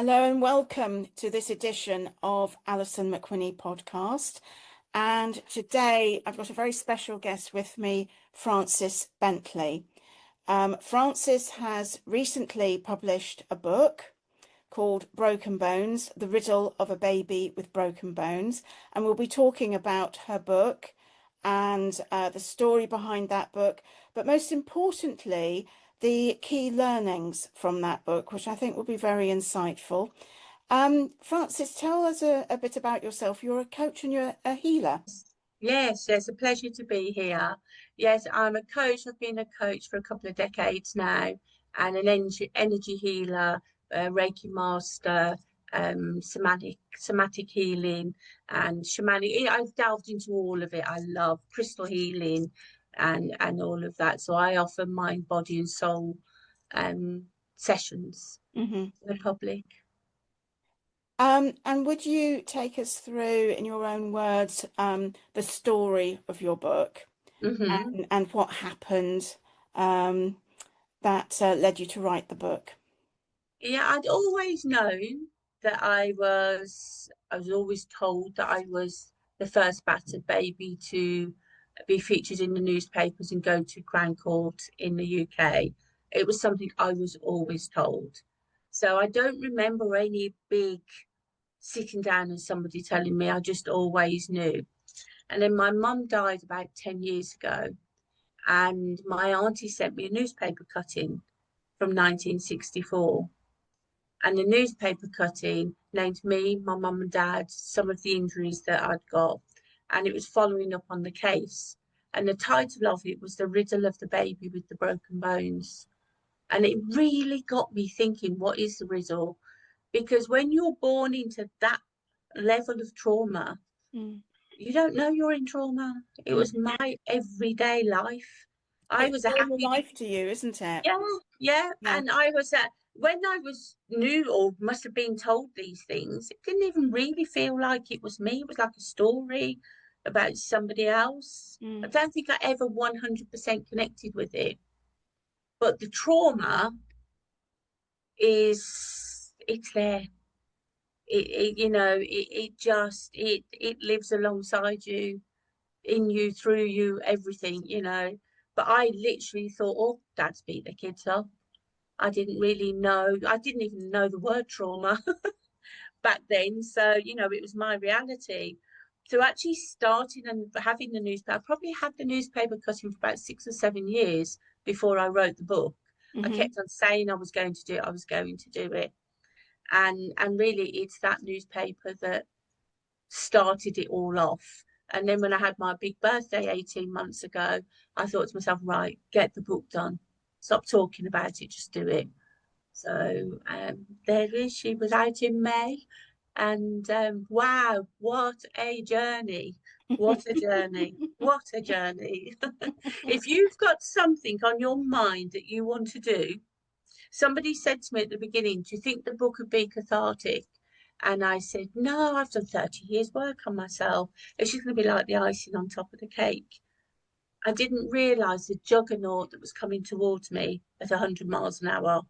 Hello and welcome to this edition of Alison-McWhinnie podcast. And today I've got a very special guest with me, Frances Bentley. Frances has recently published a book called Broken Bones, The Riddle of a Baby with Broken Bones. And we'll be talking about her book and the story behind that book. But most importantly, the key learnings from that book, which I think will be very insightful. Frances, tell us a bit about yourself. You're a coach and you're a healer. Yes, it's a pleasure to be here. Yes, I'm a coach. I've been a coach for a couple of decades now, and an energy healer, Reiki master, somatic healing, and shamanic. I've delved into all of it. I love crystal healing and all of that. So I offer mind, body, and soul sessions to the public. And would you take us through, in your own words, the story of your book and what happened that led you to write the book? Yeah, I'd always known that I was always told that I was the first battered baby to be featured in the newspapers and go to Crown Court in the UK. It was something I was always told. So I don't remember any big sitting down and somebody telling me. I just always knew. And then my mum died about 10 years ago, and my auntie sent me a newspaper cutting from 1964. And the newspaper cutting named me, my mum and dad, some of the injuries that I'd got. And it was following up on the case. And the title of it was The Riddle of the Baby with the Broken Bones. And it really got me thinking, what is the riddle? Because when you're born into that level of trauma, you don't know you're in trauma. It was my everyday life. I was a normal happy life to you, isn't it? Yeah. And I was when I was new or must have been told these things, it didn't even really feel like it was me. It was like a story about somebody else. I don't think I ever 100% connected with it. But the trauma it's there. It lives alongside you, in you, through you, everything, But I literally thought, oh, Dad's beat the kids up. I didn't even know the word trauma back then. So, it was my reality. So actually starting and having the newspaper, I probably had the newspaper cutting for about 6 or 7 years before I wrote the book. I kept on saying I was going to do it, I was going to do it. And really it's that newspaper that started it all off. And then when I had my big birthday 18 months ago, I thought to myself, right, get the book done. Stop talking about it, just do it. So there it is. She was out in May. And wow, what a journey. What a journey. What a journey. If you've got something on your mind that you want to do, somebody said to me at the beginning, do you think the book would be cathartic? And I said, no, I've done 30 years work on myself. It's just going to be like the icing on top of the cake. I didn't realise the juggernaut that was coming towards me at 100 miles an hour.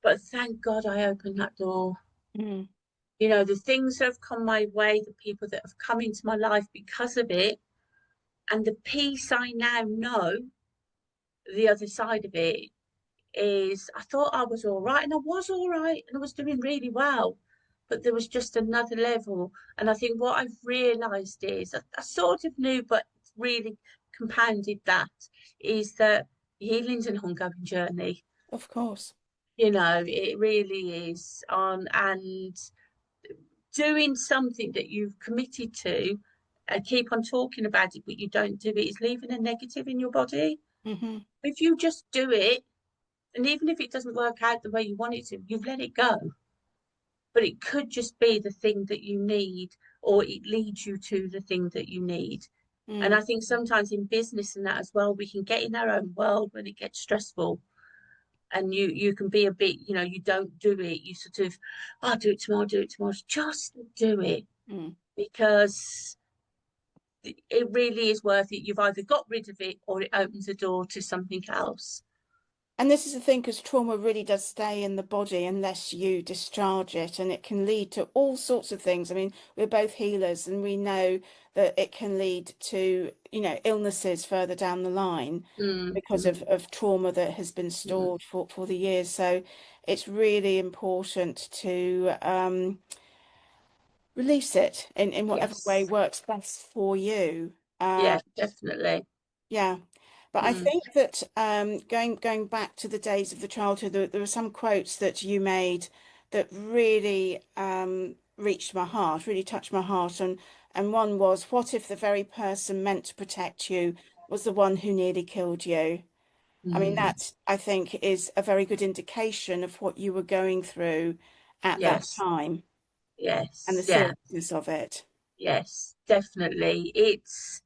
But thank God I opened that door. The things that have come my way, the people that have come into my life because of it, and the peace I now know, the other side of it, is I thought I was all right, and I was all right, and I was doing really well, but there was just another level. And I think what I've realised is I sort of knew, but really compounded that, is that healing's an ongoing journey. Of course. It really is and doing something that you've committed to and keep on talking about it, but you don't do it, is leaving a negative in your body. If you just do it, and even if it doesn't work out the way you want it to, you've let it go. But it could just be the thing that you need, or it leads you to the thing that you need. And I think sometimes in business and that as well, we can get in our own world when it gets stressful. And you can be a bit, you don't do it. You sort of, I'll do it tomorrow, Just do it. Because it really is worth it. You've either got rid of it or it opens the door to something else. And this is the thing, because trauma really does stay in the body unless you discharge it, and it can lead to all sorts of things. I mean, we're both healers, and we know that it can lead to, illnesses further down the line Mm, because of trauma that has been mm. stored for the years. So it's really important to release it in whatever way Yes. works best for you. Um, Yeah, definitely. yeah, but I Mm, think that going back to the days of the childhood, there were some quotes that you made that really reached my heart, really touched my heart, and one was, "What if the very person meant to protect you was the one who nearly killed you?" I mean, mm. that I think is a very good indication of what you were going through at that Yes. time and the Yes. Yeah. seriousness of it. Yes, definitely. It's,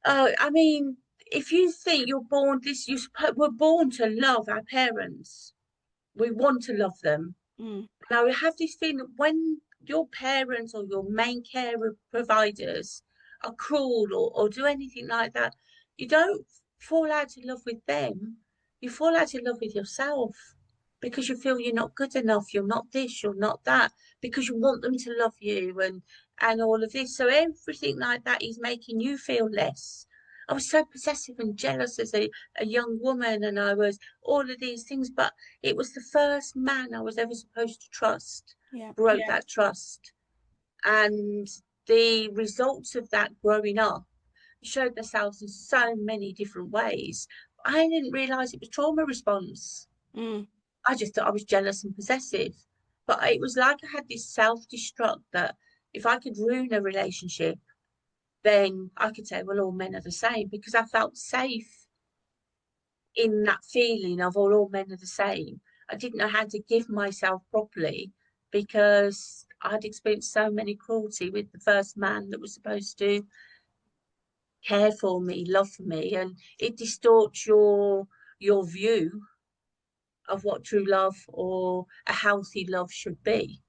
I mean, if you think you're born this, we're born to love our parents. We want to love them. Mm, Now, we have this feeling that when your parents or your main care providers are cruel or do anything like that, you don't fall out of love with them. You fall out of love with yourself because you feel you're not good enough, you're not this, you're not that, because you want them to love you and all of this. So everything like that is making you feel less. I was so possessive and jealous as a young woman, and I was all of these things, but it was the first man I was ever supposed to trust, yeah, broke that trust. And the results of that growing up showed themselves in so many different ways. I didn't realise it was trauma response. mm, I just thought I was jealous and possessive. But it was like I had this self destruct that if I could ruin a relationship, then I could say, well, all men are the same because I felt safe in that feeling of all men are the same. I didn't know how to give myself properly because I'd experienced so many cruelty with the first man that was supposed to care for me, love for me, and it distorts your view of what true love or a healthy love should be.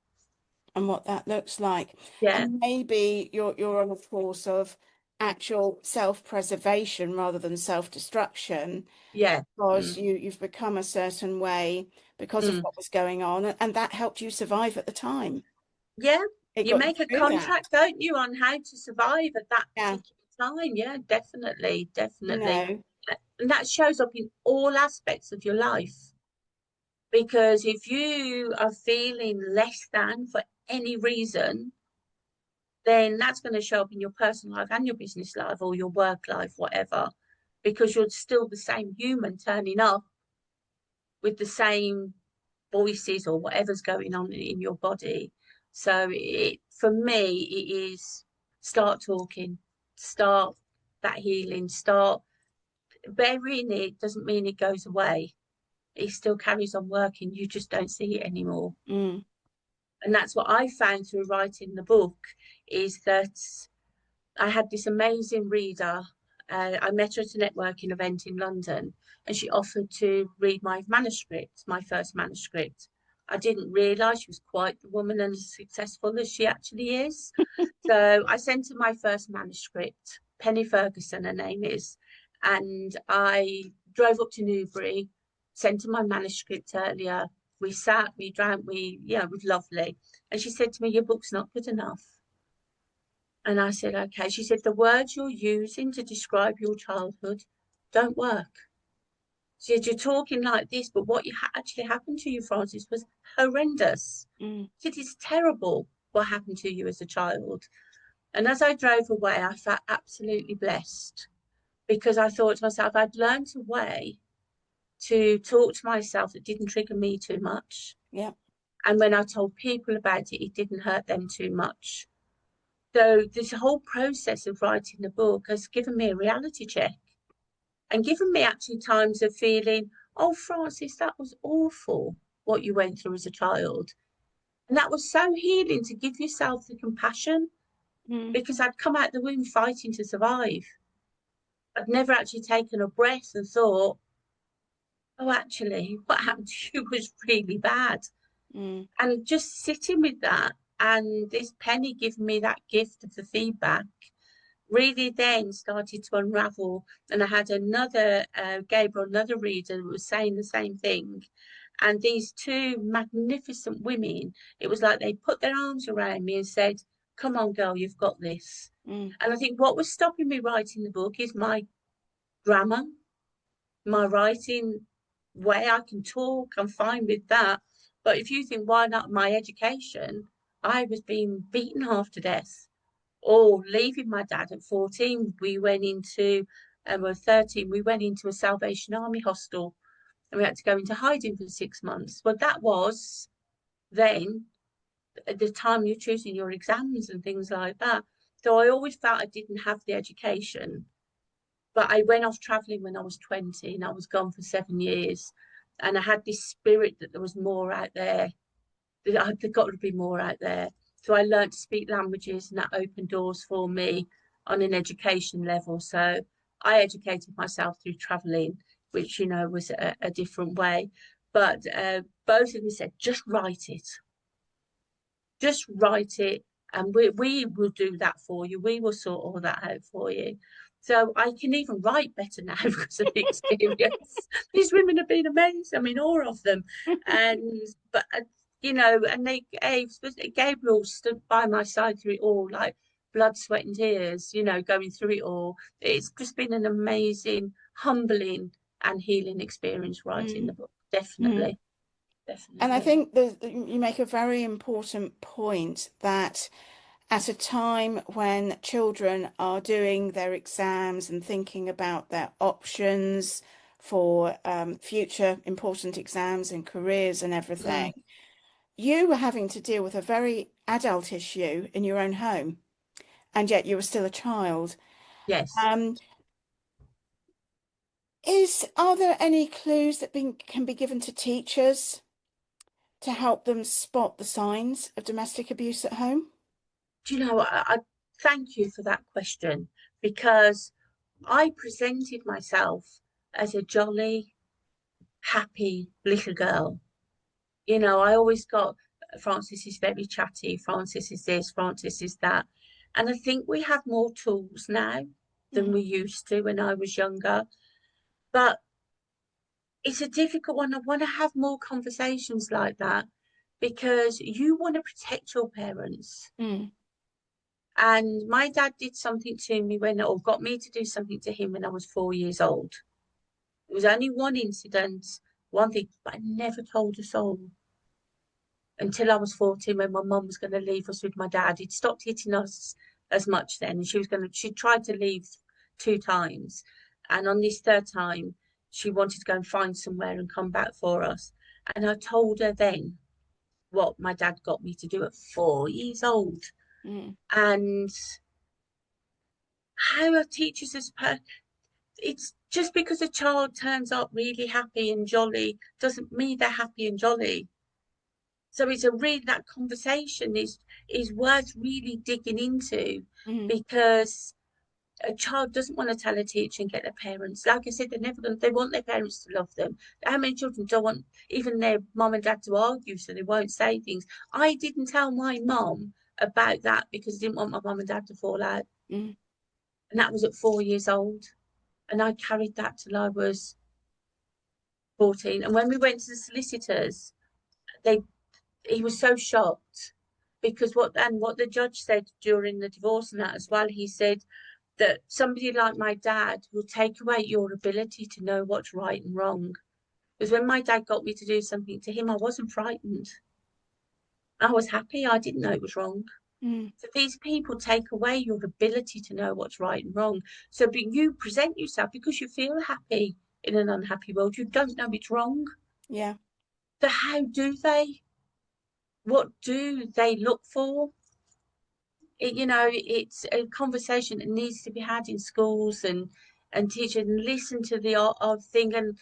and what that looks like. Yeah, And maybe you're on a course of actual self-preservation rather than self-destruction yeah, because mm, you've become a certain way because of mm. what was going on, and that helped you survive at the time. Yeah. It You got you make a through that. contract, don't you, on how to survive at that Yeah, particular time? Yeah, definitely, you definitely. know, And that shows up in all aspects of your life. Because if you are feeling less than for any reason, then that's going to show up in your personal life and your business life or your work life, whatever, because you're still the same human turning up with the same voices or whatever's going on in your body. So for me, it is start talking, start that healing, start burying it doesn't mean it goes away. It still carries on working. You just don't see it anymore. mm, And that's what I found through writing the book is that I had this amazing reader. I met her at a networking event in London and she offered to read my manuscript, my first manuscript. I didn't realise she was quite the woman and as successful as she actually is. So I sent her my first manuscript. Penny Ferguson, her name is. And I drove up to Newbury, sent her my manuscript earlier. We sat, we drank, it was lovely. And she said to me, your book's not good enough. And I said, okay. She said, the words you're using to describe your childhood don't work. She said, you're talking like this, but what actually happened to you, Francis, was horrendous. mm, She said, it's terrible what happened to you as a child. And as I drove away, I felt absolutely blessed because I thought to myself, I'd learned a way to talk to myself that didn't trigger me too much. yeah, And when I told people about it, it didn't hurt them too much. So this whole process of writing the book has given me a reality check and given me actually times of feeling, oh, Francis, that was awful what you went through as a child. And that was so healing to give yourself the compassion mm, because I'd come out the womb fighting to survive. I'd never actually taken a breath and thought, oh, actually, what happened to you was really bad. mm, And just sitting with that and this Penny giving me that gift of the feedback really then started to unravel. And I had another, Gabriel, another reader who was saying the same thing. And these two magnificent women, it was like they put their arms around me and said, come on, girl, you've got this. Mm. And I think what was stopping me writing the book is my grammar, my writing way. I can talk, I'm fine with that. But if you think, why not my education? I was being beaten half to death. Or leaving my dad at 14, we went into, or 13, we went into a Salvation Army hostel and we had to go into hiding for 6 months. Well, that was then at the time you're choosing your exams and things like that. So I always felt I didn't have the education. But I went off traveling when I was 20 and I was gone for 7 years. And I had this spirit that there was more out there. There got to be more out there. So I learned to speak languages and that opened doors for me on an education level. So I educated myself through traveling, which, you know, was a different way. But both of them said, just write it. Just write it. And we will do that for you. We will sort all that out for you. So I can even write better now because of the experience. These women have been amazing. I mean, all of them. And but you know, and they gave Gabriel stood by my side through it all, like blood, sweat, and tears. You know, going through it all. It's just been an amazing, humbling, and healing experience writing the Mm. book. Mm. Definitely, And I definitely. think you make a very important point that at a time when children are doing their exams and thinking about their options for future important exams and careers and everything, Mm, you were having to deal with a very adult issue in your own home, and yet you were still a child. yes. Um, are there any clues that can be given to teachers to help them spot the signs of domestic abuse at home? Do you know, I thank you for that question because I presented myself as a jolly, happy little girl. You know, I always got Francis is very chatty, Francis is this, Francis is that. And I think we have more tools now than Mm. we used to when I was younger. But it's a difficult one. I want to have more conversations like that because you want to protect your parents. Mm. And my dad did something to me or got me to do something to him when I was 4 years old. It was only one incident, one thing, but I never told a soul until I was 14 when my mum was going to leave us with my dad. He'd stopped hitting us as much then. And she tried to leave 2 times. And on this third time, she wanted to go and find somewhere and come back for us. And I told her then what my dad got me to do at 4 years old. Mm. And how are teachers as it's just because a child turns up really happy and jolly doesn't mean they're happy and jolly. So it's a really that conversation is worth really digging into Mm. because a child doesn't want to tell a teacher and get their parents. Like I said, they're never going to, they want their parents to love them. How many children don't want even their mum and dad to argue so they won't say things? I didn't tell my mum about that because I didn't want my mum and dad to fall out. Mm. And that was at 4 years old. And I carried that till I was 14. And when we went to the solicitors, they he was so shocked because what the judge said during the divorce and that as well, he said that somebody like my dad will take away your ability to know what's right and wrong. Because when my dad got me to do something to him, I wasn't frightened. I was happy. I didn't know it was wrong. Mm. So these people take away your ability to know what's right and wrong. So but you present yourself because you feel happy in an unhappy world. You don't know it's wrong. Yeah. So how do they? What do they look for? It's a conversation that needs to be had in schools and teachers and listen to the odd thing. And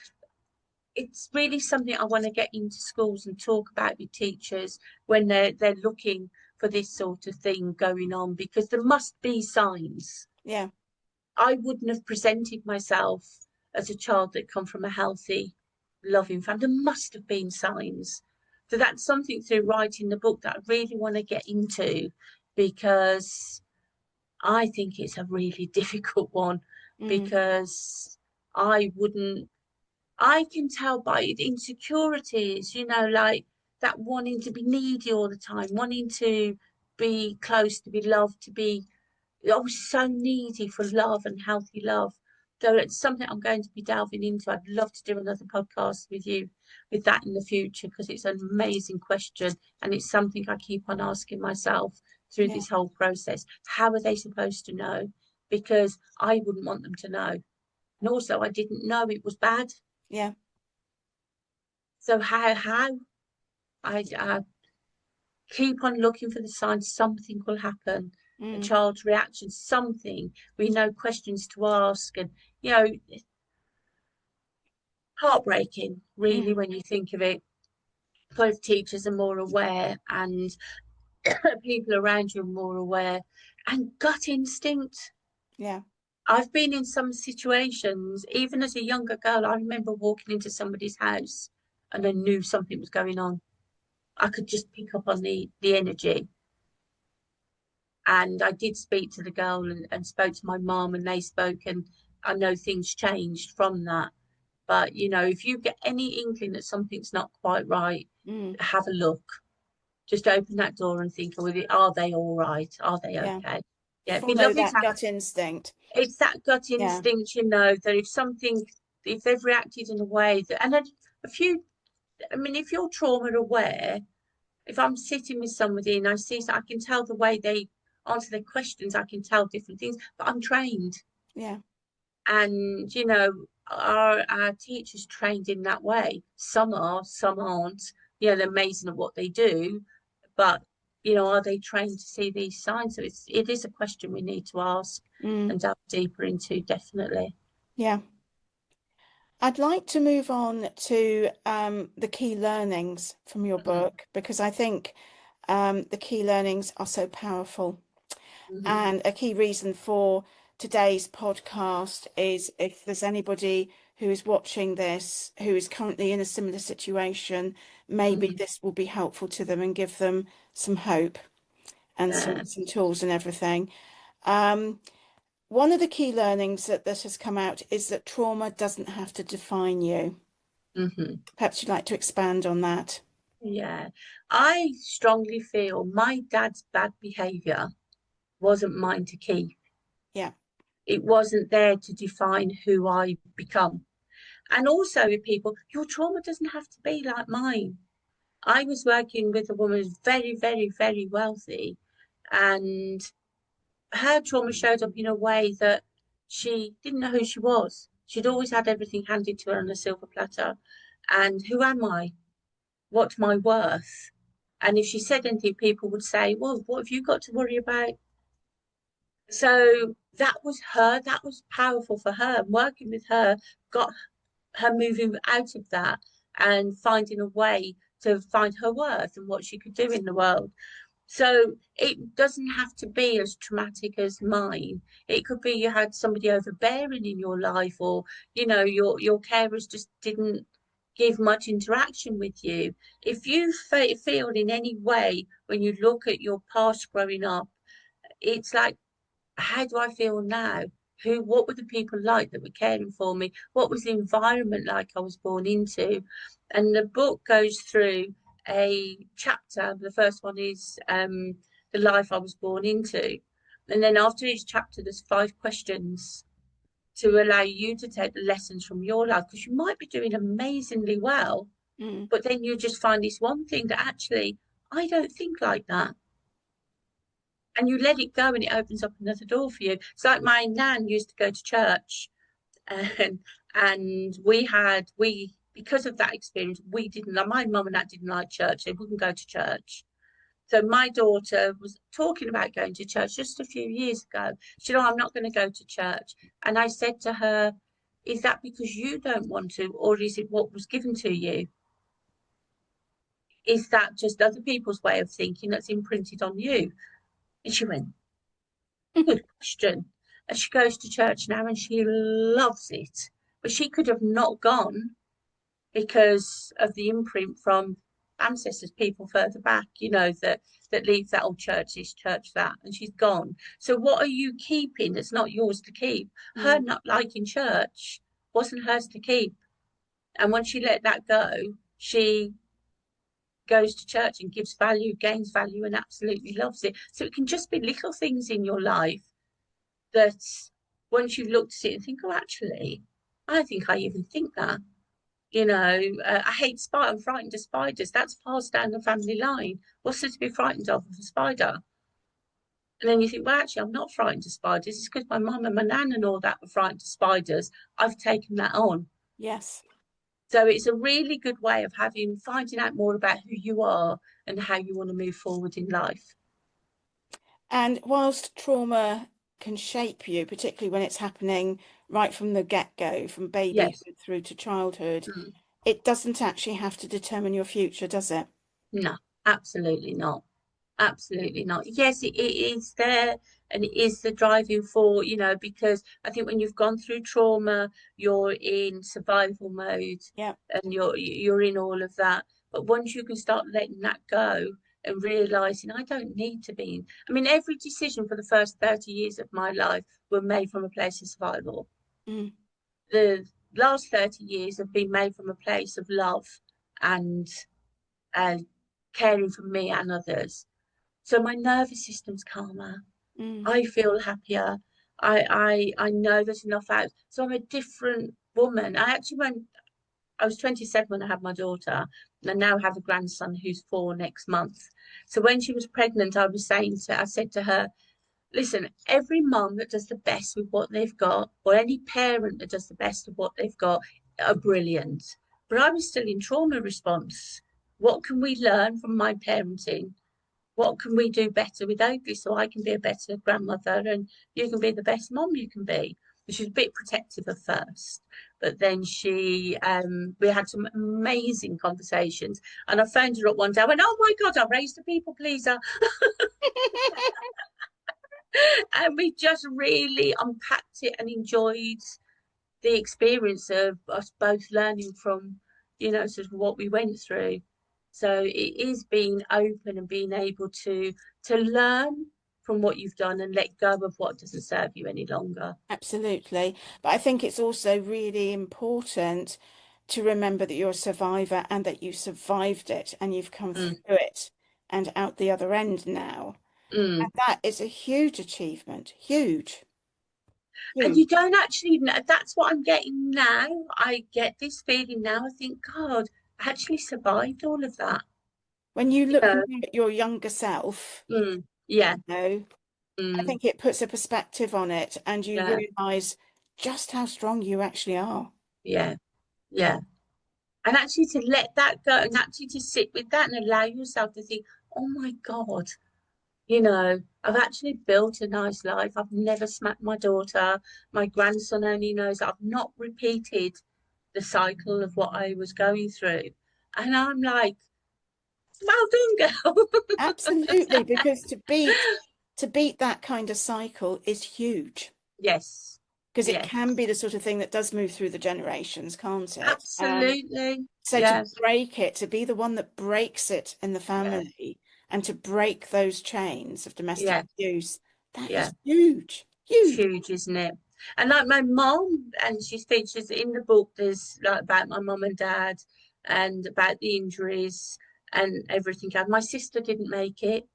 it's really something I want to get into schools and talk about with teachers when they're looking for this sort of thing going on because there must be signs. Yeah. I wouldn't have presented myself as a child that come from a healthy, loving family. There must have been signs. So that's something through writing the book that I really want to get into because I think it's a really difficult one, because I wouldn't, I can tell by insecurities, you know, like that wanting to be needy all the time, wanting to be close, to be loved, to be, I was so needy for love and healthy love. So it's something I'm going to be delving into. I'd love to do another podcast with you with that in the future, because it's an amazing question, and it's something I keep on asking myself through Yeah. this whole process. How are they supposed to know? Because I wouldn't want them to know. And also I didn't know it was bad. Yeah. So how I keep on looking for the signs something will happen, a child's reaction, something. We know questions to ask, and you know, heartbreaking, really, when you think of it. Both teachers are more aware, and people around you are more aware, and gut instinct. Yeah. I've been in some situations, even as a younger girl. I remember walking into somebody's house and I knew something was going on. I could just pick up on the energy. And I did speak to the girl, and spoke to my mum, and they spoke, and I know things changed from that. But you know, if you get any inkling that something's not quite right, have a look. Just open that door and think, are they all right? Are they Yeah. okay? Yeah, it'd be Follow lovely to that have. gut instinct. It's that gut Yeah. instinct, you know, that if something, if they've reacted in a way that, and a few, I mean, if you're trauma aware, if I'm sitting with somebody and I see, I can tell the way they answer their questions, I can tell different things, but I'm trained. Yeah. And, you know, our teachers trained in that way. Some are, some aren't. You know, they're amazing at what they do, but, you know, are they trained to see these signs? So it is a question we need to ask and delve deeper into, definitely. Yeah. I'd like to move on to the key learnings from your Mhm, book, because I think the key learnings are so powerful. mhm, And a key reason for today's podcast is, if there's anybody who is watching this who is currently in a similar situation, maybe mhm. this will be helpful to them and give them some hope and Yeah. some tools and everything. Um, One of the key learnings that has come out is that trauma doesn't have to define you. Mhm. Perhaps you'd like to expand on that. Yeah. I strongly feel my dad's bad behavior wasn't mine to keep. Yeah. It wasn't there to define who I become. And also with people, your trauma doesn't have to be like mine. I was working with a woman who's very, very, very wealthy, and her trauma showed up in a way that she didn't know who she was. She'd always had everything handed to her on a silver platter. And who am I? What's my worth? And if she said anything, people would say, well, what have you got to worry about? So that was her, that was powerful for her. And working with her got her moving out of that and finding a way to find her worth and what she could do in the world. So it doesn't have to be as traumatic as mine. It could be you had somebody overbearing in your life, or you know, your carers just didn't give much interaction with you. If you feel in any way when you look at your past growing up, it's like, how do I feel now? What were the people like that were caring for me? What was the environment like I was born into? And the book goes through a chapter. The first one is the life I was born into. And then after each chapter, there's 5 questions to allow you to take the lessons from your life, because you might be doing amazingly well, Mm. but then you just find this one thing that actually, I don't think like that, and you let it go and it opens up another door for you. It's like my nan used to go to church, and we because of that experience, we didn't like, my mum and dad didn't like church. They wouldn't go to church. So my daughter was talking about going to church just a few years ago. She said, oh, I'm not going to go to church. And I said to her, is that because you don't want to, or is it what was given to you? Is that just other people's way of thinking that's imprinted on you? And she went, good question. And she goes to church now and she loves it. But she could have not gone because of the imprint from ancestors, people further back, you know, that leave that old church, this church, that, and she's gone. So what are you keeping that's not yours to keep? Her not liking church wasn't hers to keep. And when she let that go, she goes to church and gives value, gains value, and absolutely loves it. So it can just be little things in your life that once you've looked at it and think, oh, actually, I think I even think that. You know, I hate spiders. I'm frightened of spiders. That's passed down the family line. What's there to be frightened of a spider? And then you think, well, actually, I'm not frightened of spiders. It's because my mum and my nan and all that were frightened of spiders. I've taken that on. Yes. So it's a really good way of finding out more about who you are and how you want to move forward in life. And whilst trauma can shape you, particularly when it's happening right from the get-go, from babyhood Yes. through to childhood, Mm. it doesn't actually have to determine your future, does it? No, absolutely not. Absolutely not. Yes, it is there, and it is the driving force, you know, because I think when you've gone through trauma, you're in survival mode Yeah. and you're in all of that. But once you can start letting that go and realizing I don't need to be, I mean, every decision for the first 30 years of my life were made from a place of survival. Mm. The last 30 years have been made from a place of love and uh, caring for me and others. So my nervous system's calmer. Mm. I feel happier. I know there's enough out. So I'm a different woman. I was 27 when I had my daughter, and I now have a grandson who's 4 next month. So when she was pregnant, I said to her, listen, every mum that does the best with what they've got, or any parent that does the best of what they've got, are brilliant. But I was still in trauma response. What can we learn from my parenting? What can we do better without this so I can be a better grandmother and you can be the best mom you can be? She was a bit protective at first, but then we had some amazing conversations. And I phoned her up one day. I went, oh my God, I raised a people pleaser. And we just really unpacked it and enjoyed the experience of us both learning from, you know, sort of what we went through. So it is being open and being able to learn from what you've done and let go of what doesn't serve you any longer. Absolutely. But I think it's also really important to remember that you're a survivor and that you survived it and you've come through Mm, it and out the other end now. mm. And that is a huge achievement. Huge. And Huge. you don't actually know, that's what I'm getting now. I get this feeling now. I think, God, I actually survived all of that. When you You look know? back at your younger self, Yeah, know, I mm, think it puts a perspective on it and you yeah, realize just how strong you actually are. yeah, yeah. And actually to let that go and actually to sit with that and allow yourself to think, oh my God, you know, I've actually built a nice life. I've never smacked my daughter. My grandson only knows that I've not repeated the cycle of what I was going through. And I'm like, well done, girl. Absolutely, because to beat that kind of cycle is huge. Yes, Because it can yes, be the sort of thing that does move through the generations, can't it? absolutely. So to Yeah, break it, to be the one that breaks it in the yeah, family and to break those chains of domestic yeah, abuse, that yeah. is huge, It's huge. huge, isn't it? And like my mom, and she features in the book, there's like about my mum and dad and about the injuries and everything. And my sister didn't make it.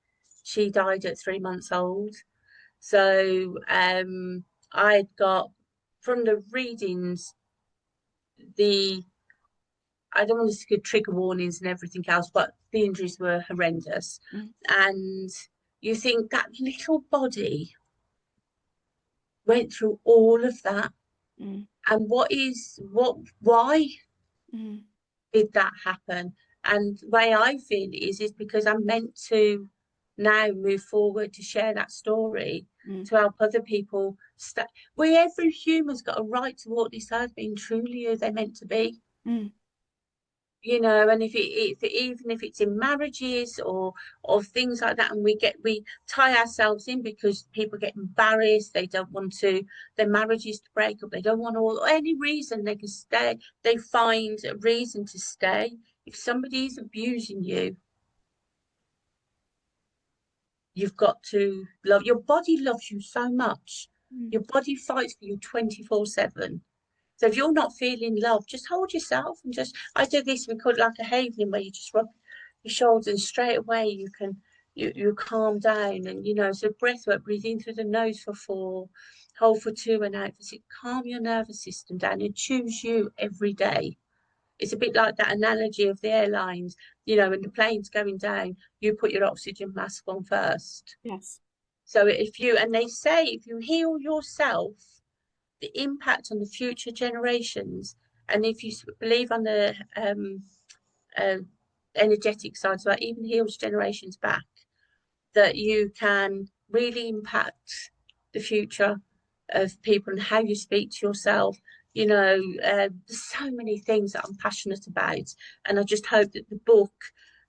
She died at 3 months old. So I'd got from the readings, the I don't want to give trigger warnings and everything else, but the injuries were horrendous. Mm, And you think that little body went through all of that. mm, And why mm, did that happen? And the way I feel is because I'm meant to now move forward to share that story mm, to help other people. Where every human's got a right to walk this earth being truly who they're meant to be. mm, You know, and if even if it's in marriages or things like that, and we tie ourselves in because people get embarrassed, they don't want to their marriages to break up, they don't want all any reason they can stay, they find a reason to stay. if somebody is abusing you, you've got to love, your body loves you so much. Your body fights for you 24/7. So if you're not feeling love, just hold yourself and just, I do this, we call it like a havening, where you just rub your shoulders and straight away you can, you calm down. And, you know, so breath work, breathe in through the nose for 4, hold for 2 and out for 6. Calm your nervous system down and choose you every day. It's a bit like that analogy of the airlines, you know, when the plane's going down, you put your oxygen mask on first. Yes. So if you, and they say, if you heal yourself, the impact on the future generations, and if you believe on the uh, energetic side, so that even heals generations back, that you can really impact the future of people and how you speak to yourself. You know, there's so many things that I'm passionate about, and I just hope that the book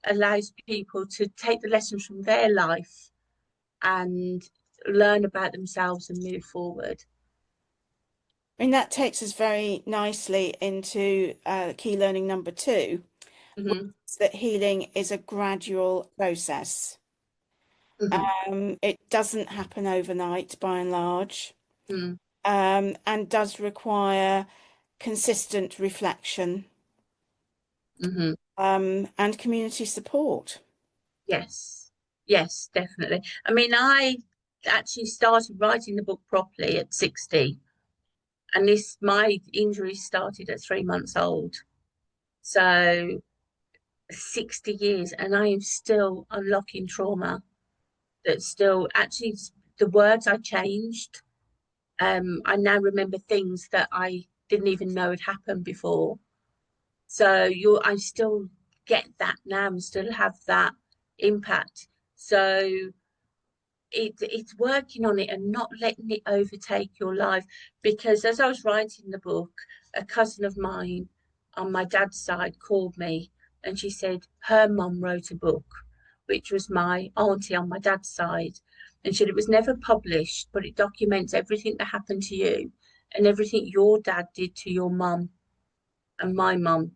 allows people to take the lessons from their life and learn about themselves and move forward. I mean, that takes us very nicely into key learning number 2, which Mm-hmm. is that healing is a gradual process. It doesn't happen overnight by and large, Mm-hmm. and does require consistent reflection, Mm-hmm. and community support. Yes, yes, definitely. I mean, I actually started writing the book properly at 60, and this, my injury started at 3 months old. So 60 years, and I am still unlocking trauma. That's still actually the words I changed. I now remember things that I didn't even know had happened before. So I still get that now and still have that impact. So it's working on it and not letting it overtake your life. Because as I was writing the book, a cousin of mine on my dad's side called me and she said her mum wrote a book, which was my auntie on my dad's side. And she said it was never published, but it documents everything that happened to you and everything your dad did to your mum and my mum.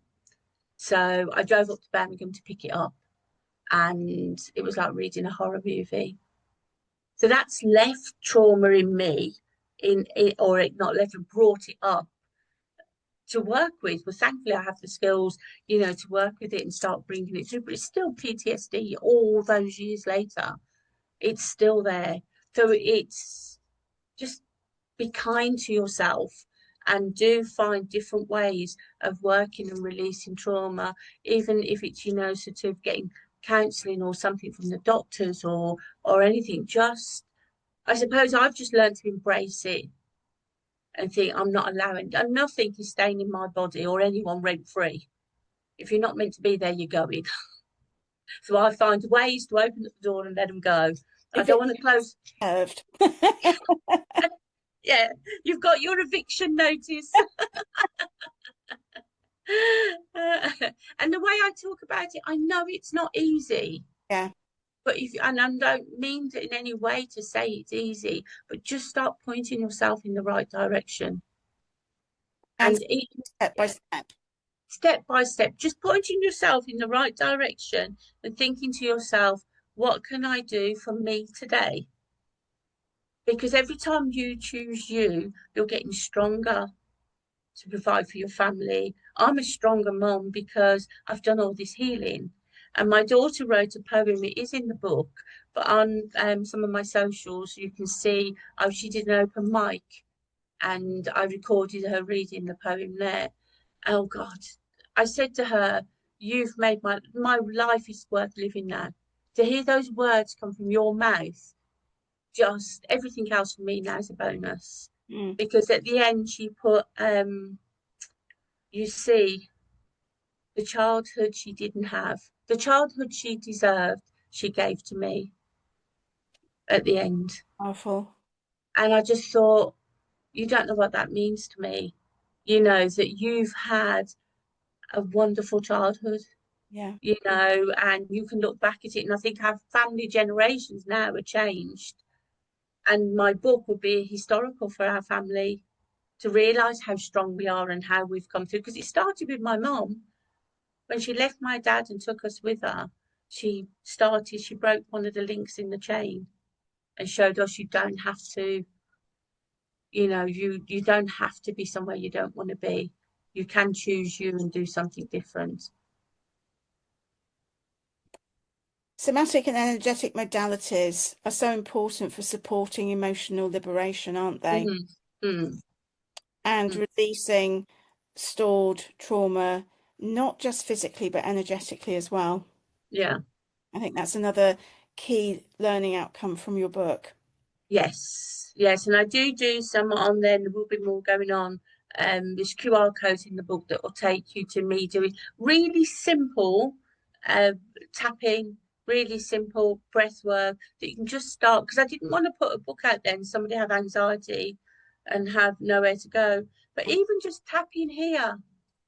So I drove up to Birmingham to pick it up, and it was like reading a horror movie. So that's left trauma in me, in it, or it not left, and brought it up to work with. But thankfully, I have the skills, you know, to work with it and start bringing it through. But it's still PTSD all those years later. It's still there. So it's just be kind to yourself and do find different ways of working and releasing trauma, even if it's, you know, sort of getting counselling or something from the doctors or anything. Just, I suppose I've just learned to embrace it and think I'm not allowing, and nothing is staying in my body or anyone rent free. If you're not meant to be there, you're going. So I find ways to open up the door and let them go. I If don't it's want to close. served. Yeah, you've got your eviction notice. And the way I talk about it, I know it's not easy. Yeah. But if, and I don't mean to in any way to say it's easy, but just start pointing yourself in the right direction. And And it, step by yeah, step. step by step, just pointing yourself in the right direction and thinking to yourself, what can I do for me today? Because every time you choose you, you're getting stronger to provide for your family. I'm a stronger mum because I've done all this healing. And my daughter wrote a poem, it is in the book, but on some of my socials, you can see she did an open mic and I recorded her reading the poem there. Oh God, I said to her, you've made my life is worth living now. To hear those words come from your mouth, just everything else for me now is a bonus. Mm. Because at the end she put, you see, the childhood she didn't have, the childhood she deserved, she gave to me at the end. Powerful. And I just thought, you don't know what that means to me. You know, that you've had a wonderful childhood, Yeah. you know, and you can look back at it. And I think our family generations now are changed. And my book will be historical for our family to realise how strong we are and how we've come through. Because it started with my mum. when she left my dad and took us with her, she broke one of the links in the chain and showed us you don't have to, you don't have to be somewhere you don't want to be. You can choose you and do something different. Somatic and energetic modalities are so important for supporting emotional liberation, aren't they? Mm-hmm. And releasing stored trauma, not just physically, but energetically as well. Yeah. I think that's another key learning outcome from your book. Yes, yes, and I do some on there, and there will be more going on. There's QR codes in the book that will take you to me doing really simple tapping, really simple breath work that you can just start. Because I didn't want to put a book out there and somebody have anxiety and have nowhere to go. But even just tapping here,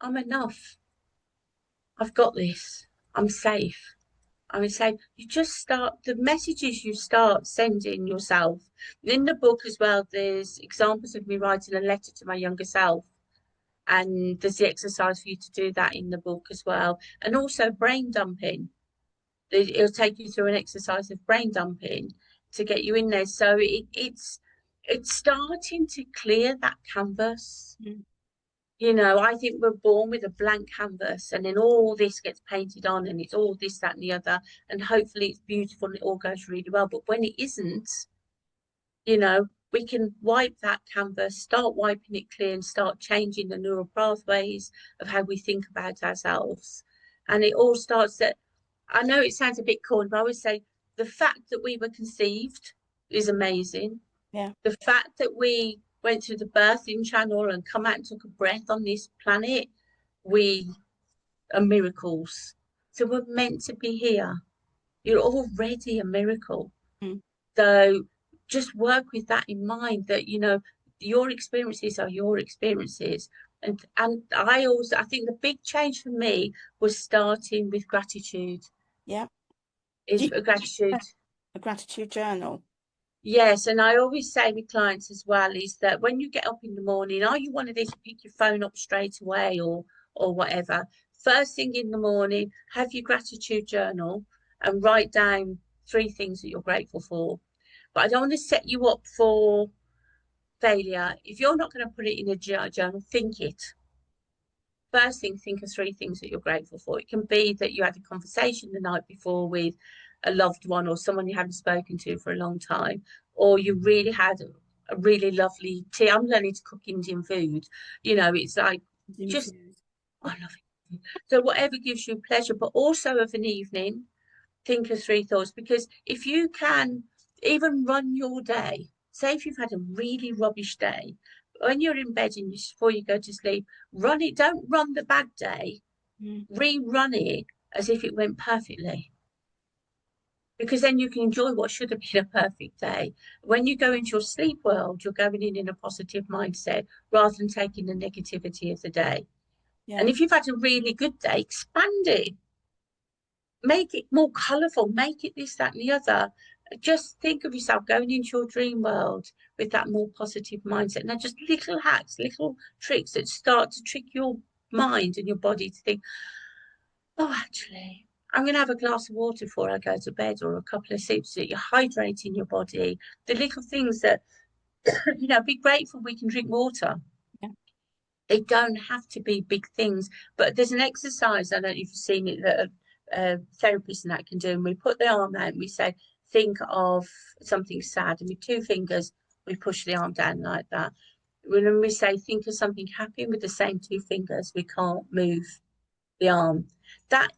I'm enough. I've got this. I'm safe. I would say you just start the messages you start sending yourself. In the book as well, there's examples of me writing a letter to my younger self. And there's the exercise for you to do that in the book as well. And also brain dumping. It'll take you through an exercise of brain dumping to get you in there. So it's starting to clear that canvas. I think we're born with a blank canvas and then all this gets painted on and it's all this, that, and the other. And hopefully it's beautiful and it all goes really well. But when it isn't, we can wipe that canvas, start wiping it clear and start changing the neural pathways of how we think about ourselves. And it all starts that, I know it sounds a bit corny, but I would say the fact that we were conceived is amazing. Yeah. The fact that we went through the birthing channel and come out and took a breath on this planet, we are miracles. So we're meant to be here. You're already a miracle. So just work with that in mind that, your experiences are your experiences. And I think the big change for me was starting with gratitude. Yeah. Is gratitude. A gratitude journal. Yes, and I always say with clients as well is that when you get up in the morning, are you one of these pick your phone up straight away or whatever? First thing in the morning, have your gratitude journal and write down 3 things that you're grateful for. But I don't want to set you up for failure. If you're not going to put it in a journal, think it. First thing, think of 3 things that you're grateful for. It can be that you had a conversation the night before with a loved one or someone you haven't spoken to for a long time, or you really had a really lovely tea. I'm learning to cook Indian food. It's like just, I love it. So whatever gives you pleasure, but also of an evening, think of 3 thoughts. Because if you can even run your day, say if you've had a really rubbish day, when you're in bed and before you go to sleep, run it. Don't run the bad day. Rerun it as if it went perfectly. Because then you can enjoy what should have been a perfect day. When you go into your sleep world, you're going in a positive mindset rather than taking the negativity of the day. Yeah. And if you've had a really good day, expand it. Make it more colourful. Make it this, that, and the other. Just think of yourself going into your dream world with that more positive mindset. Now, just little hacks, little tricks that start to trick your mind and your body to think, oh, actually, I'm going to have a glass of water before I go to bed or a couple of sips that you're hydrating your body. The little things that, be grateful we can drink water. Yeah. They don't have to be big things, but there's an exercise, I don't know if you've seen it, that therapists and that can do. And we put the arm out and we say, think of something sad. And with 2 fingers, we push the arm down like that. When we say, think of something happy, with the same 2 fingers, we can't move the arm. That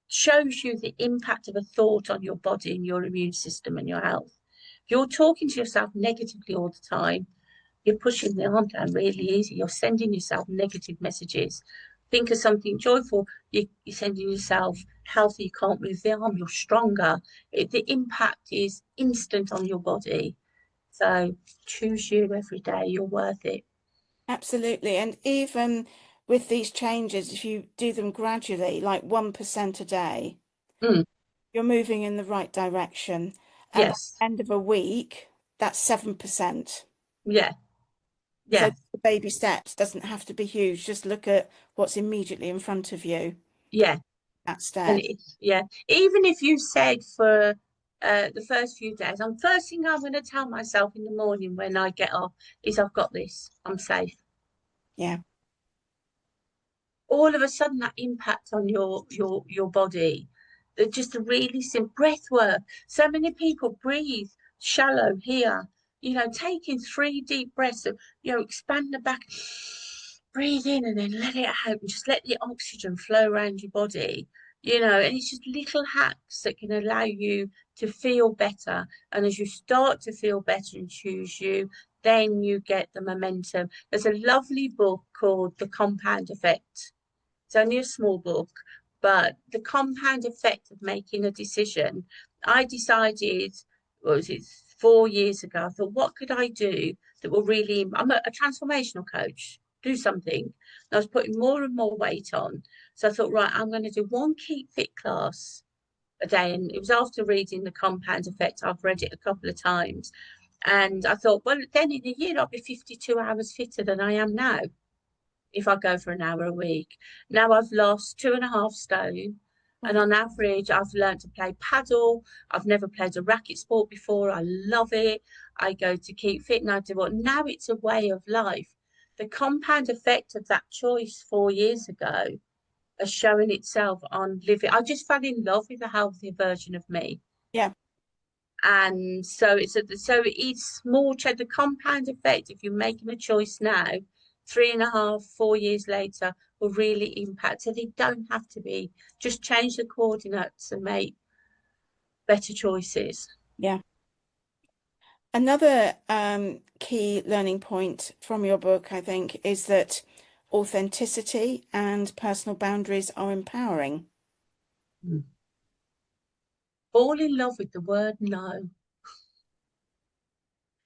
shows you the impact of a thought on your body and your immune system and your health. If you're talking to yourself negatively all the time, you're pushing the arm down really easy. You're sending yourself negative messages. Think of something joyful. You're sending yourself healthy. You can't move the arm. You're stronger. The impact is instant on your body. So choose you every day. You're worth it. Absolutely. And even with these changes, if you do them gradually, like 1% a day, you're moving in the right direction. And Yes. at the end of a week, that's 7%. Yeah. Yeah, So the baby steps doesn't have to be huge. Just look at what's immediately in front of you, yeah. that And step. yeah, even if you said for the first few days, first thing I'm going to tell myself in the morning when I get up is I've got this, I'm safe. Yeah. All of a sudden, that impact on your body, just a really simple breath work. So many people breathe shallow here, taking 3 deep breaths, expand the back, breathe in and then let it out, and just let the oxygen flow around your body. And it's just little hacks that can allow you to feel better. And as you start to feel better and choose you, then you get the momentum. There's a lovely book called The Compound Effect. It's only a small book, but the compound effect of making a decision. I decided, what was it, 4 years ago, I thought, what could I do that will really, I'm a transformational coach, do something. And I was putting more and more weight on. So I thought, right, I'm going to do one Keep Fit class a day. And it was after reading The Compound Effect. I've read it a couple of times. And I thought, well, then in a year, I'll be 52 hours fitter than I am now if I go for an hour a week. Now I've lost 2.5 stone. And Wow. on average, I've learned to play paddle. I've never played a racket sport before. I love it. I go to Keep Fit and I do what now it's a way of life. The compound effect of that choice 4 years ago has shown itself on living. I just fell in love with a healthier version of me. Yeah. And so it's small change, the compound effect. If you're making a choice now, 3.5, 4 years later, will really impact. So they don't have to be. Just change the coordinates and make better choices. Yeah. Another key learning point from your book, I think, is that authenticity and personal boundaries are empowering. Mm. Fall in love with the word no.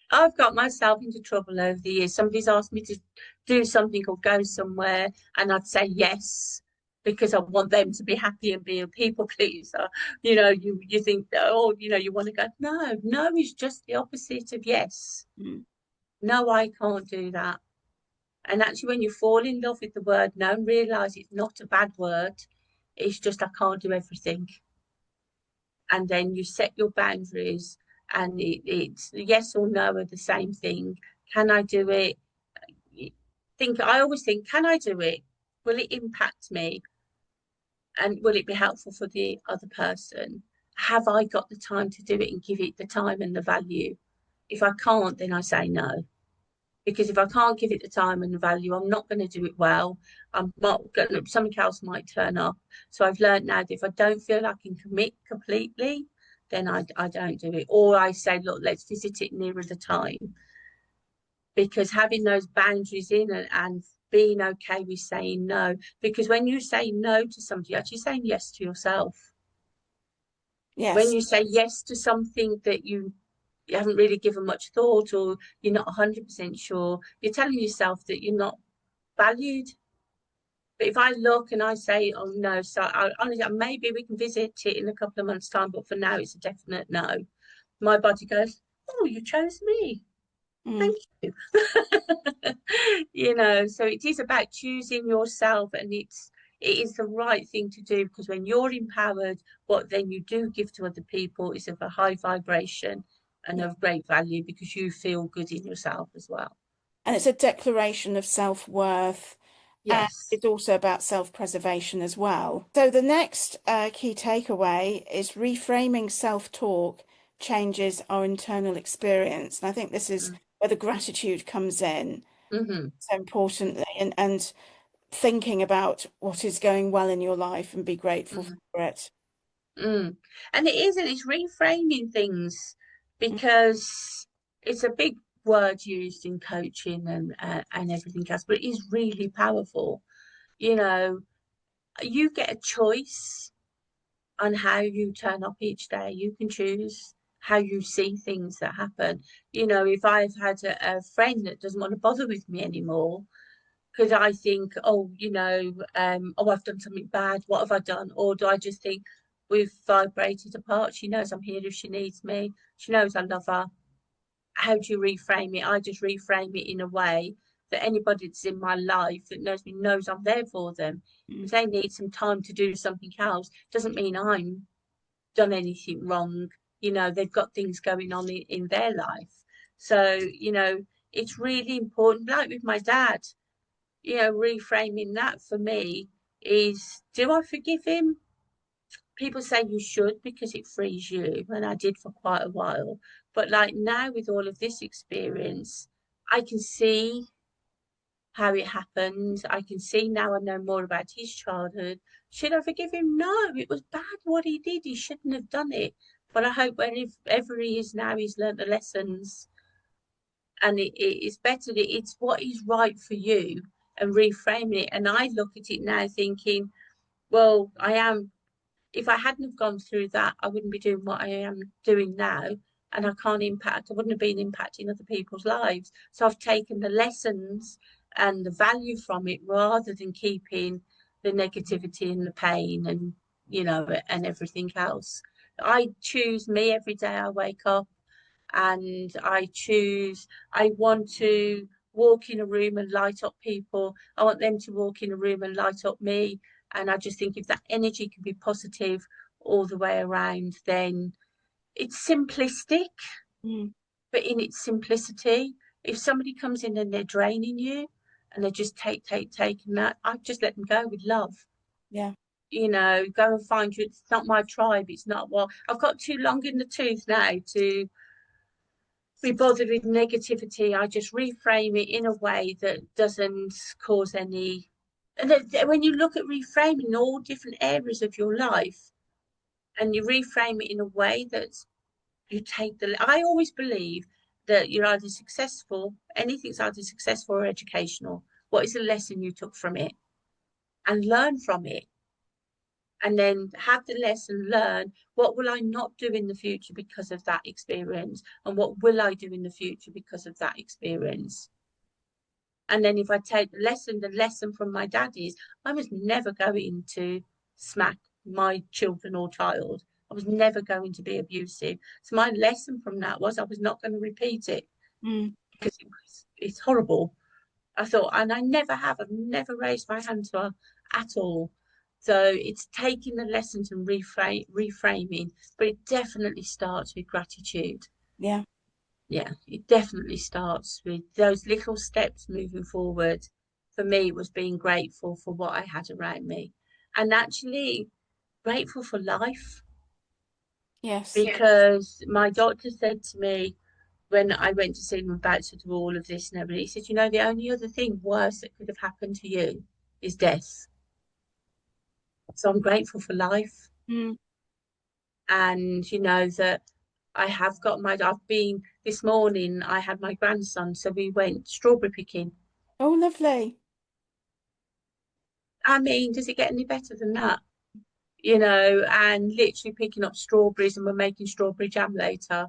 I've got myself into trouble over the years. Somebody's asked me to do something or go somewhere, and I'd say yes because I want them to be happy and be a people pleaser. You think, oh, you want to go. No, no is just the opposite of yes. Mm. No, I can't do that. And actually, when you fall in love with the word no and realize it's not a bad word, it's just I can't do everything. And then you set your boundaries, and it's yes or no are the same thing. Can I do it? I always think, can I do it? Will it impact me? And will it be helpful for the other person? Have I got the time to do it and give it the time and the value? If I can't, then I say no. Because if I can't give it the time and the value, I'm not going to do it well. I'm not going to, something else might turn up. So I've learned now that if I don't feel I can commit completely, then I don't do it. Or I say, look, let's visit it nearer the time. Because having those boundaries in and being okay with saying no. Because when you say no to somebody, you're actually saying yes to yourself. When Yes. you say yes to something that you haven't really given much thought, or you're not 100% sure, you're telling yourself that you're not valued. But if I look and I say, oh no, so honestly, maybe we can visit it in a couple of months' time, but for now it's a definite no. My body goes, oh, you chose me. Mm. Thank you. So it is about choosing yourself, and it is the right thing to do, because when you're empowered, what then you do give to other people is of a high vibration and Yeah. of great value, because you feel good in yourself as well. And it's a declaration of self-worth, and Yes. it's also about self-preservation as well. So the next key takeaway is reframing self-talk changes our internal experience. And I think this is where the gratitude comes in Mm-hmm. so importantly, and thinking about what is going well in your life and be grateful Mm-hmm. for it. Mm. And it's reframing things, Mm. because it's a big word used in coaching and everything else, but it is really powerful. You know, you get a choice on how you turn up each day. You can choose how you see things that happen. If I've had a friend that doesn't want to bother with me anymore, could I think, oh, oh, I've done something bad. What have I done? Or do I just think we've vibrated apart? She knows I'm here if she needs me. She knows I love her. How do you reframe it? I just reframe it in a way that anybody that's in my life that knows me knows I'm there for them. If they need some time to do something else, doesn't mean I'm done anything wrong. You know, they've got things going on in their life. So, you know, it's really important, like with my dad, you know, reframing that for me is, do I forgive him? People say you should because it frees you, and I did for quite a while. But like now, with all of this experience, I can see how it happened. I can see now, I know more about his childhood. Should I forgive him? No, it was bad what he did. He shouldn't have done it. But I hope wherever he is now, he's learnt the lessons, and it's better that it's what is right for you, and reframing it. And I look at it now thinking, well, if I hadn't have gone through that, I wouldn't be doing what I am doing now. And I wouldn't have been impacting other people's lives. So I've taken the lessons and the value from it rather than keeping the negativity and the pain and, you know, and everything else. I choose me every day I wake up, and I want to walk in a room and light up people. I want them to walk in a room and light up me. And I just think if that energy can be positive all the way around, then it's simplistic, but in its simplicity, if somebody comes in and they're draining you and they just take, and that, I just let them go with love. Yeah. You know, go and find you. It's not my tribe. It's not what I've got too long in the tooth now to be bothered with negativity. I just reframe it in a way that doesn't cause any. And when you look at reframing all different areas of your life, and you reframe it in a way that you take I always believe that you're either successful, anything's either successful or educational. What is the lesson you took from it? And learn from it. And then have the lesson, learn what will I not do in the future because of that experience, and what will I do in the future because of that experience. And then if I take the lesson from my dad is I was never going to smack my children or child. I was never going to be abusive. So my lesson from that was I was not going to repeat it because it's horrible. I thought, and I never have. I've never raised my hand to her at all. So it's taking the lessons and reframing, but it definitely starts with gratitude. Yeah. Yeah, it definitely starts with those little steps moving forward. For me, it was being grateful for what I had around me, and actually grateful for life. Yes. Because my doctor said to me when I went to see him about sort of all of this and everything, he said, you know, the only other thing worse that could have happened to you is death. So I'm grateful for life. And, you know, that this morning, I had my grandson, so we went strawberry picking. Oh, lovely. I mean, does it get any better than that? You know, and literally picking up strawberries, and we're making strawberry jam later.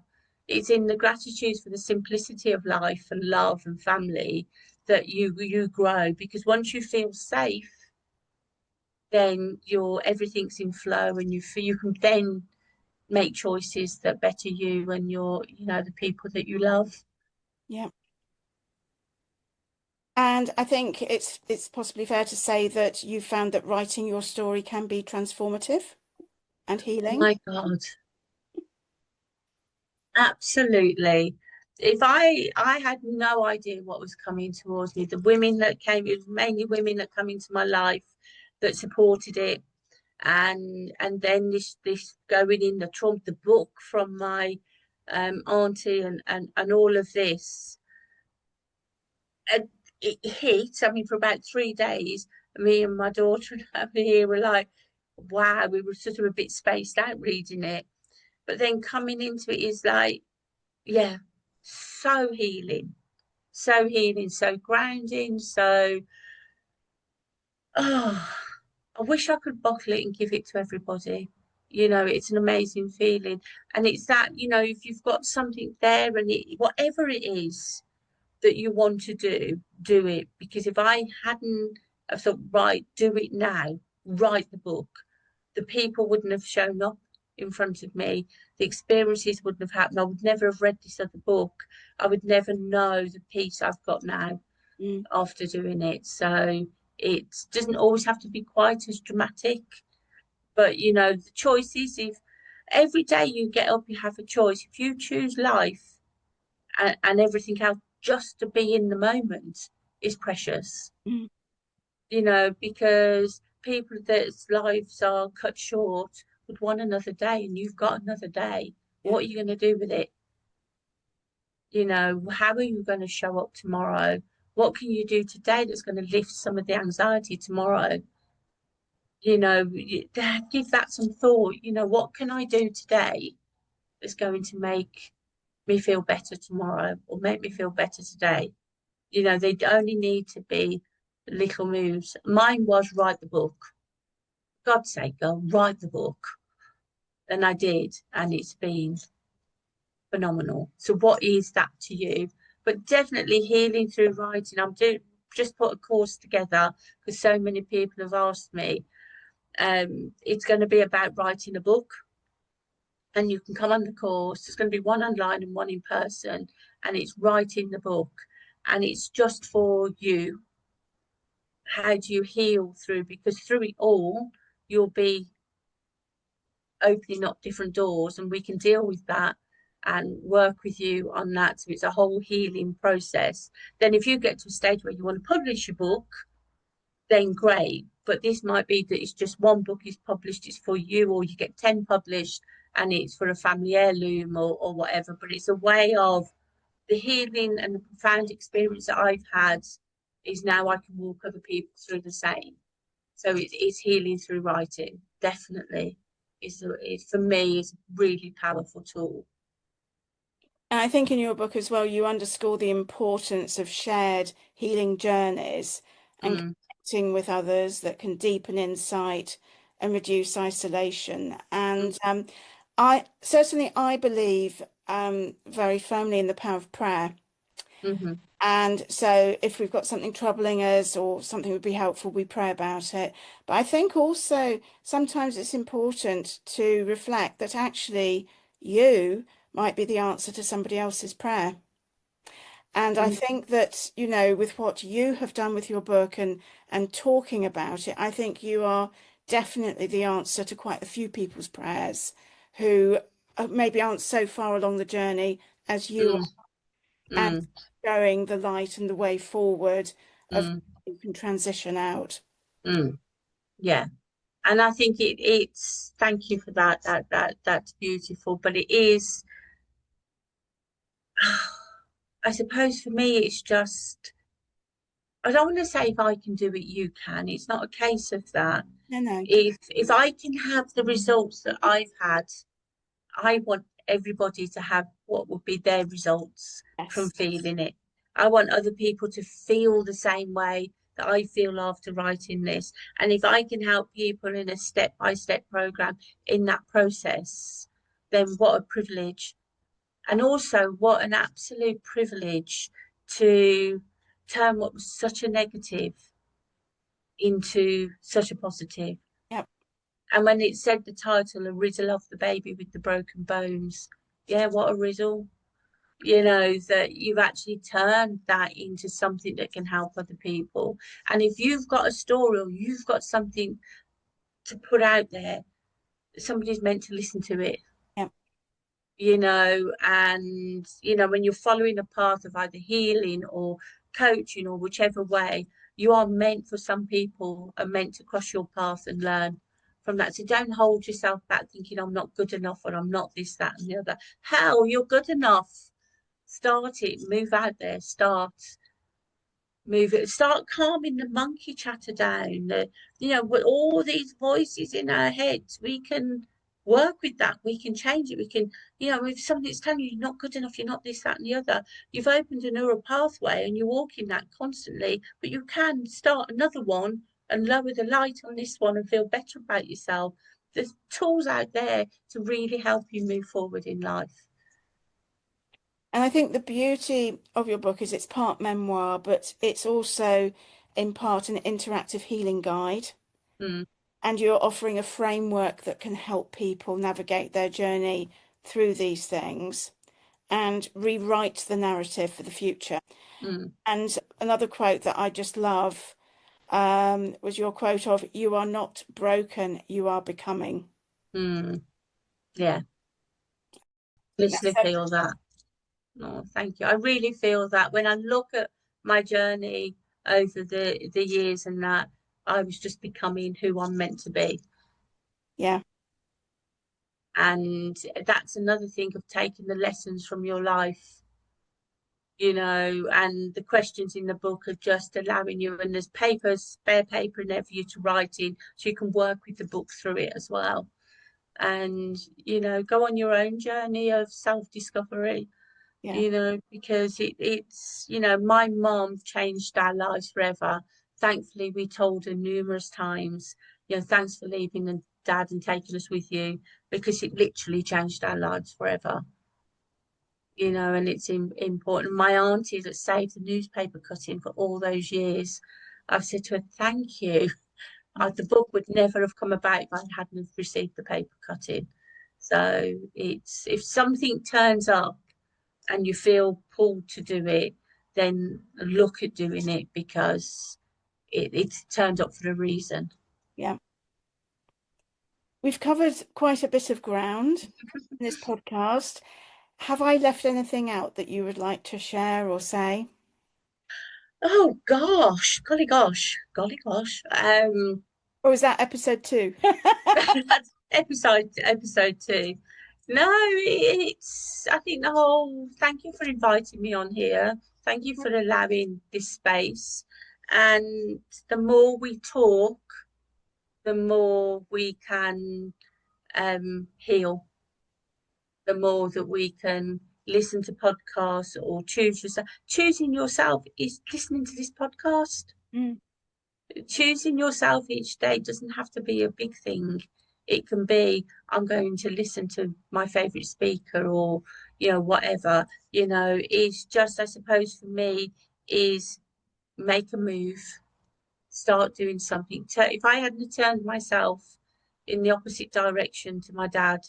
It's in the gratitude for the simplicity of life and love and family that you grow, because once you feel safe, then everything's in flow, and you can then make choices that better you and the people that you love. Yeah. And I think it's possibly fair to say that you found that writing your story can be transformative and healing. My God. Absolutely. If I had no idea what was coming towards me, the women that came, it was mainly women that come into my life that supported it, and then this going in the book from my auntie and all of this, and it hit. I mean, for about 3 days, me and my daughter and over here were like, wow, we were sort of a bit spaced out reading it, but then coming into it is like, yeah, so healing, so grounding, oh, I wish I could bottle it and give it to everybody. You know, it's an amazing feeling. And it's that, you know, if you've got something there and whatever it is that you want to do it. Because if I hadn't have thought, right, do it now, write the book, the people wouldn't have shown up in front of me. The experiences wouldn't have happened. I would never have read this other book. I would never know the peace I've got now. Mm. after doing it. So it doesn't always have to be quite as dramatic. But you know, the choice is, if every day you get up, you have a choice. If you choose life and everything else, just to be in the moment is precious. Mm. You know, because people that lives are cut short would want another day, and you've got another day. Yeah. What are you going to do with it? You know, how are you going to show up tomorrow? What can you do today that's going to lift some of the anxiety tomorrow? You know, give that some thought. You know, what can I do today that's going to make me feel better tomorrow or make me feel better today? You know, they only need to be little moves. Mine was write the book. God's sake, girl, write the book. And I did, and it's been phenomenal. So what is that to you? But definitely healing through writing. I'm doing just put a course together because so many people have asked me. It's going to be about writing a book, and you can come on the course. There's going to be one online and one in person, and it's writing the book, and it's just for you. How do you heal through? Because through it all, you'll be opening up different doors, and we can deal with that and work with you on that. So it's a whole healing process. Then if you get to a stage where you want to publish your book, then great. But this might be that it's just one book is published, it's for you, or you get 10 published and it's for a family heirloom or whatever. But it's a way of the healing and the profound experience that I've had is now I can walk other people through the same. So it's healing through writing, definitely. For me, it's a really powerful tool. And I think in your book as well, you underscore the importance of shared healing journeys and Mm, connecting with others that can deepen insight and reduce isolation. mm, And I believe very firmly in the power of prayer. mhm, And so if we've got something troubling us or something would be helpful, we pray about it. But I think also sometimes it's important to reflect that actually you might be the answer to somebody else's prayer. And I mm, think that, you know, with what you have done with your book and talking about it, I think you are definitely the answer to quite a few people's prayers who maybe aren't so far along the journey as you mm, are, and mm, showing the light and the way forward of mm, you can transition out. mm. Yeah. And I think it's thank you for that. That's beautiful. But it is, I suppose for me, it's just I don't want to say if I can do it, you can. It's not a case of that. No, no. If I can have the results that I've had, I want everybody to have what would be their results from Yes. feeling it. I want other people to feel the same way that I feel after writing this. And if I can help people in a step-by-step program in that process, then what a privilege. And also what an absolute privilege to turn what was such a negative into such a positive. Yep. And when it said the title, A Riddle of the Baby with the Broken Bones, yeah, what a riddle. You know, that you've actually turned that into something that can help other people. And if you've got a story or you've got something to put out there, somebody's meant to listen to it, Yep. you know, and, you know, when you're following a path of either healing or coaching or whichever way, you are meant for some people are meant to cross your path and learn from that. So don't hold yourself back thinking I'm not good enough or I'm not this, that, and the other. Hell, you're good enough. Start it, move out there, move it, start calming the monkey chatter down. You know, with all these voices in our heads, we can work with that. We can change it. We can, you know, if something's telling you you're not good enough, you're not this, that, and the other, you've opened a neural pathway and you're walking that constantly, but you can start another one and lower the light on this one and feel better about yourself. There's tools out there to really help you move forward in life. And I think the beauty of your book is it's part memoir, but it's also in part an interactive healing guide. Mm, And you're offering a framework that can help people navigate their journey through these things. and rewrite the narrative for the future. Mm, And another quote that I just love was your quote of, "You are not broken, you are becoming." mm, yeah, I think that's literally so, feel that. Oh, thank you. I really feel that when I look at my journey over the years and that, I was just becoming who I'm meant to be. yeah, And that's another thing of taking the lessons from your life, you know, and the questions in the book are just allowing you, and there's papers, spare paper in there for you to write in, so you can work with the book through it as well. And, you know, go on your own journey of self-discovery, yeah, you know, because it's, you know, my mom changed our lives forever. Thankfully, we told her numerous times, you know, thanks for leaving and dad and taking us with you, because it literally changed our lives forever, you know, and it's important. My auntie that saved the newspaper cutting for all those years, I've said to her, thank you. The book would never have come about if I hadn't received the paper cutting. So it's, if something turns up and you feel pulled to do it, then look at doing it, because it's turned up for a reason. yeah. We've covered quite a bit of ground in this podcast. Have I left anything out that you would like to share or say? Oh gosh, golly gosh, golly gosh. Or is that episode 2? That's episode 2. No, it's, I think the whole, thank you for inviting me on here. Thank you for allowing this space. And the more we talk, the more we can heal, the more that we can listen to podcasts or choose yourself. Choosing yourself is listening to this podcast. Mm, Choosing yourself each day doesn't have to be a big thing. It can be, I'm going to listen to my favorite speaker, or, you know, whatever, you know, it's just, I suppose for me, is make a move, start doing something. If I hadn't turned myself in the opposite direction to my dad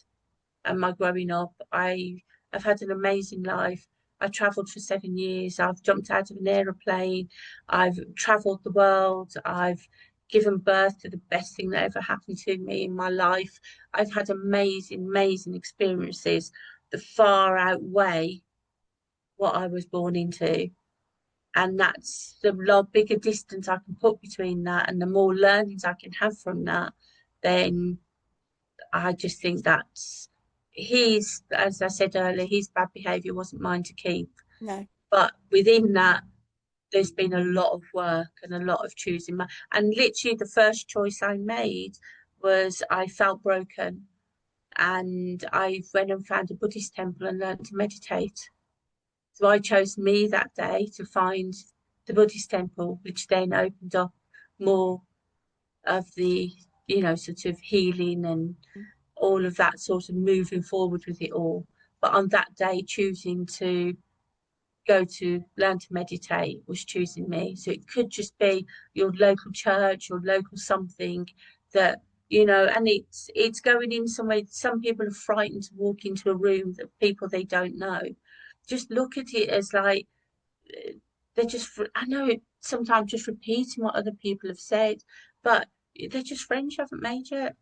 and my growing up, I've had an amazing life. I travelled for 7 years. I've jumped out of an aeroplane. I've travelled the world. I've given birth to the best thing that ever happened to me in my life. I've had amazing, amazing experiences that far outweigh what I was born into. And that's the lot bigger distance I can put between that, and the more learnings I can have from that, then I just think that's his, as I said earlier, his bad behaviour wasn't mine to keep. no. But within that, there's been a lot of work and a lot of choosing. And literally, the first choice I made was, I felt broken, and I went and found a Buddhist temple and learned to meditate. So I chose me that day to find the Buddhist temple, which then opened up more of the, you know, sort of healing and all of that, sort of moving forward with it all. But on that day, choosing to go to learn to meditate was choosing me. So it could just be your local church, your local something that, you know, and it's going in somewhere. Some people are frightened to walk into a room that people they don't know. Just look at it as like, they're just, I know it sometimes just repeating what other people have said, but they're just friends you haven't made yet.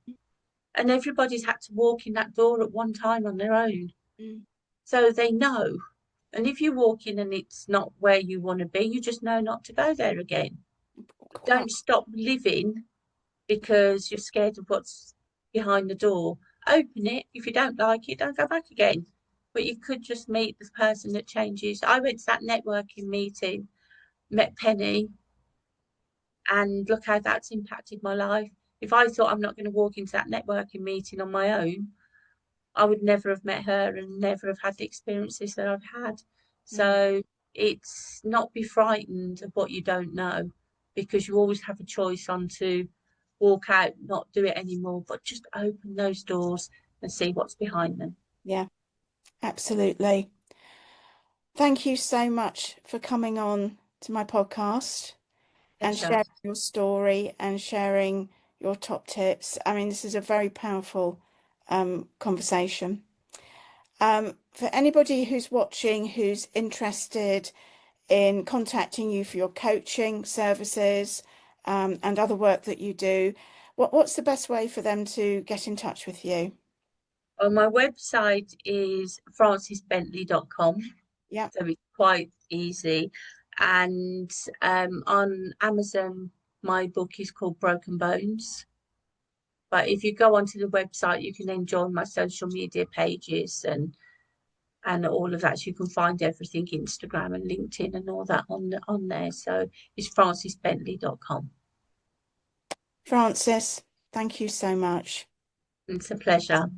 And everybody's had to walk in that door at one time on their own. Mm, So they know. And if you walk in and it's not where you want to be, you just know not to go there again. quite. Don't stop living because you're scared of what's behind the door. Open it. If you don't like it, don't go back again. But you could just meet the person that changes. I went to that networking meeting, met Penny, and look how that's impacted my life. If I thought I'm not going to walk into that networking meeting on my own, I would never have met her and never have had the experiences that I've had. Mm, So it's not be frightened of what you don't know, because you always have a choice on to walk out, not do it anymore, but just open those doors and see what's behind them. yeah, absolutely. Thank you so much for coming on to my podcast and Pleasure. sharing your story and sharing your top tips. I mean, this is a very powerful conversation. For anybody who's watching, who's interested in contacting you for your coaching services, and other work that you do, what's the best way for them to get in touch with you? Well, my website is francisbentley.com, Yeah. so it's quite easy. And on Amazon, my book is called Broken Bones. But if you go onto the website, you can then join my social media pages and all of that. So you can find everything, Instagram and LinkedIn and all that on there. So it's francisbentley.com. Francis, thank you so much. It's a pleasure.